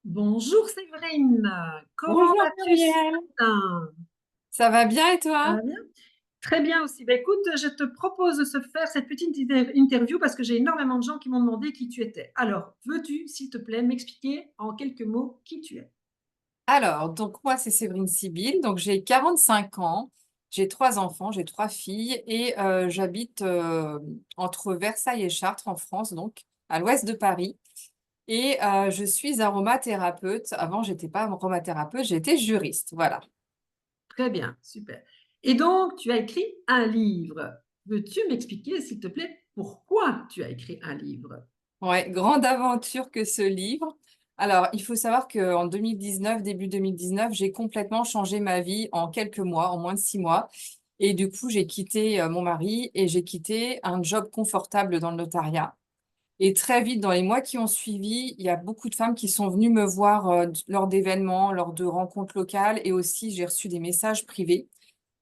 Bonjour Séverine, comment Bonjour vas-tu ce Muriel, matin? ça va bien et Ça toi? va bien? Très bien aussi. Ben, écoute, je te propose de se faire cette petite interview parce que j'ai énormément de gens qui m'ont demandé qui tu étais. Alors, veux-tu, s'il te plaît, m'expliquer en quelques mots qui tu es? Alors, donc moi c'est Séverine Sibylle, donc j'ai 45 ans, j'ai trois enfants, j'ai trois filles et j'habite entre Versailles et Chartres en France, donc à l'ouest de Paris. Et je suis aromathérapeute. Avant, j'étais pas aromathérapeute, j'étais juriste, voilà. Très bien, super. Et donc, tu as écrit un livre. Veux-tu m'expliquer, s'il te plaît, pourquoi tu as écrit un livre? Ouais, grande aventure que ce livre. Alors, il faut savoir qu'en 2019, début 2019, j'ai complètement changé ma vie en quelques mois, en moins de 6 mois. Et du coup, j'ai quitté mon mari et j'ai quitté un job confortable dans le notariat. Et très vite, dans les mois qui ont suivi, il y a beaucoup de femmes qui sont venues me voir lors d'événements, lors de rencontres locales. Et aussi, j'ai reçu des messages privés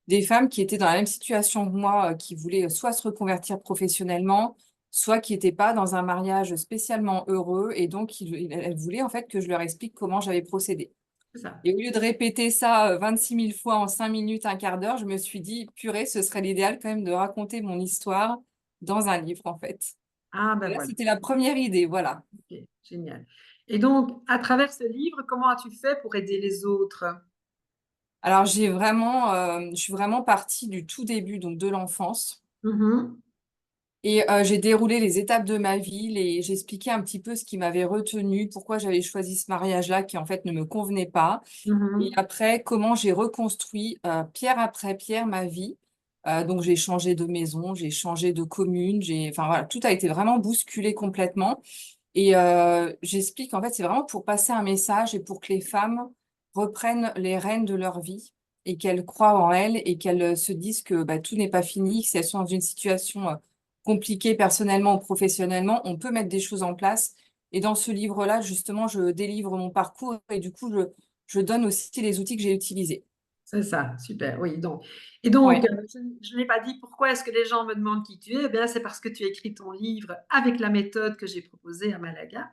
des femmes qui étaient dans la même situation que moi, qui voulaient soit se reconvertir professionnellement, soit qui n'étaient pas dans un mariage spécialement heureux. Et donc, elles voulaient en fait que je leur explique comment j'avais procédé. C'est ça. Et au lieu de répéter ça 26 000 fois en 5 minutes, un quart d'heure, je me suis dit, purée, ce serait l'idéal quand même de raconter mon histoire dans un livre, en fait. Ah ben Là, voilà. c'était la première idée, voilà. Ok, génial. Et donc, à travers ce livre, comment as-tu fait pour aider les autres? Alors, je suis vraiment partie du tout début, donc de l'enfance. Mhm, Et j'ai déroulé les étapes de ma vie et j'ai expliqué un petit peu ce qui m'avait retenu, pourquoi j'avais choisi ce mariage-là qui en fait ne me convenait pas. Et mhm. après, comment j'ai reconstruit pierre après pierre ma vie. Donc j'ai changé de maison, j'ai changé de commune, enfin voilà, tout a été vraiment bousculé complètement. Et j'explique en fait, c'est vraiment pour passer un message et pour que les femmes reprennent les rênes de leur vie et qu'elles croient en elles et qu'elles se disent que bah, tout n'est pas fini, que si elles sont dans une situation compliquée personnellement ou professionnellement, on peut mettre des choses en place. Et dans ce livre-là, justement, je délivre mon parcours et du coup, je donne aussi les outils que j'ai utilisés. C'est ça, super. Oui, donc. Et donc, Ouais. je n'ai pas dit pourquoi est-ce que les gens me demandent qui tu es. Eh bien, c'est parce que tu as écrit ton livre avec la méthode que j'ai proposée à Malaga.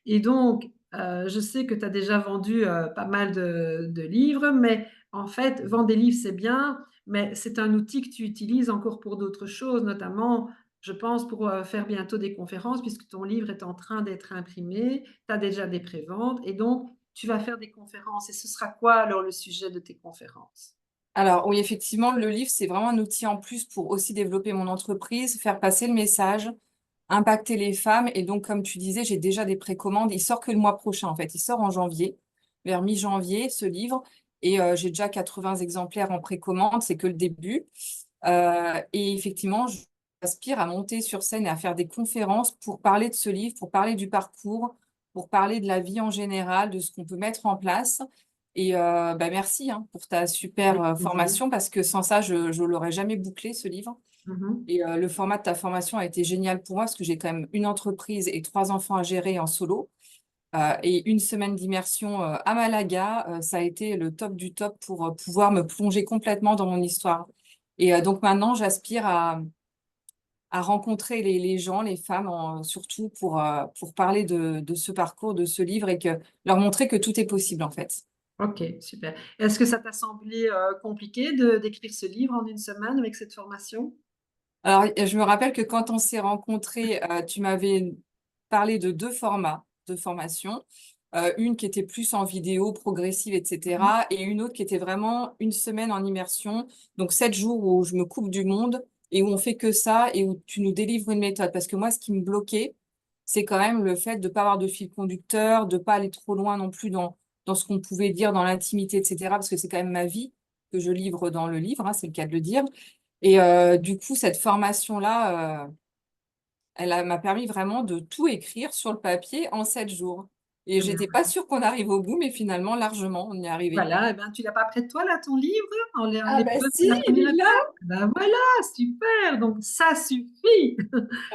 Et donc, je sais que tu as déjà vendu pas mal de livres, mais en fait, vendre des livres, c'est bien, mais c'est un outil que tu utilises encore pour d'autres choses, notamment, je pense, pour faire bientôt des conférences, puisque ton livre est en train d'être imprimé, tu as déjà des préventes, et donc, tu vas faire des conférences. Et ce sera quoi alors le sujet de tes conférences? Alors oui, effectivement, le livre, c'est vraiment un outil en plus pour aussi développer mon entreprise, faire passer le message, impacter les femmes. Et donc, comme tu disais, j'ai déjà des précommandes. Il sort que le mois prochain, en fait. Il sort en janvier, vers mi-janvier, ce livre. Et j'ai déjà 80 exemplaires en précommande. C'est que le début. Et effectivement, j'aspire à monter sur scène et à faire des conférences pour parler de ce livre, pour parler du parcours, pour parler de la vie en général, de ce qu'on peut mettre en place. Et bah, merci hein, pour ta super Avec plaisir. formation parce que sans ça, je ne l'aurais jamais bouclé, ce livre. Mhm. Et le format de ta formation a été génial pour moi parce que j'ai quand même une entreprise et trois enfants à gérer en solo. Et une semaine d'immersion à Malaga, ça a été le top du top pour pouvoir me plonger complètement dans mon histoire. Et donc maintenant, j'aspire à rencontrer les gens, les femmes surtout pour parler de ce parcours, de ce livre et leur montrer que tout est possible en fait. Ok, super. Est-ce que ça t'a semblé compliqué d'écrire ce livre en une semaine avec cette formation? Alors, je me rappelle que quand on s'est rencontrés, tu m'avais parlé de deux formats de formation. Une qui était plus en vidéo, progressive, Mhm. etc. Et une autre qui était vraiment une semaine en immersion. Donc, 7 jours où je me coupe du monde et où on fait que ça et où tu nous délivres une méthode. Parce que moi, ce qui me bloquait, c'est quand même le fait de ne pas avoir de fil conducteur, de ne pas aller trop loin non plus dans ce qu'on pouvait dire dans l'intimité, etc. Parce que c'est quand même ma vie que je livre dans le livre, hein, c'est le cas de le dire. Et du coup, cette formation-là, m'a permis vraiment de tout écrire sur le papier en 7 jours. Et Eh bien, j'étais pas sûre qu'on arrive au bout, mais finalement, largement, on y est arrivé. voilà, eh ben, tu l'as pas près de toi là, ton livre, en Ah bah l'épreuve, si, la il première est étape? là. Ben voilà, super, donc ça suffit.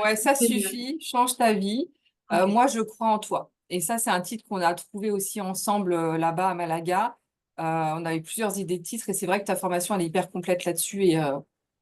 Ouais, ça Génial. suffit, change ta vie. Ok. Moi, je crois en toi. Et ça, c'est un titre qu'on a trouvé aussi ensemble là-bas à Malaga. On avait plusieurs idées de titres et c'est vrai que ta formation, elle est hyper complète là-dessus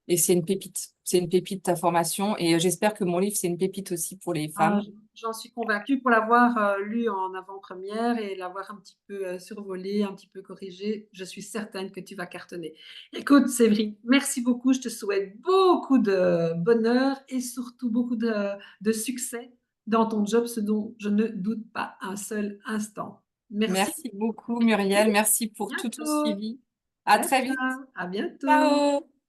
et c'est une pépite. C'est une pépite, ta formation. Et j'espère que mon livre, c'est une pépite aussi pour les Ah, femmes. j'en suis convaincue pour l'avoir lu en avant-première et l'avoir un petit peu survolé, un petit peu corrigé. Je suis certaine que tu vas cartonner. Écoute, Séverine, merci beaucoup. Je te souhaite beaucoup de bonheur et surtout beaucoup de succès dans ton job, ce dont je ne doute pas un seul instant. Merci. Merci beaucoup, Muriel. Merci À pour tout ton bientôt. suivi. À Ciao, très vite. ciao. À bientôt. Ciao!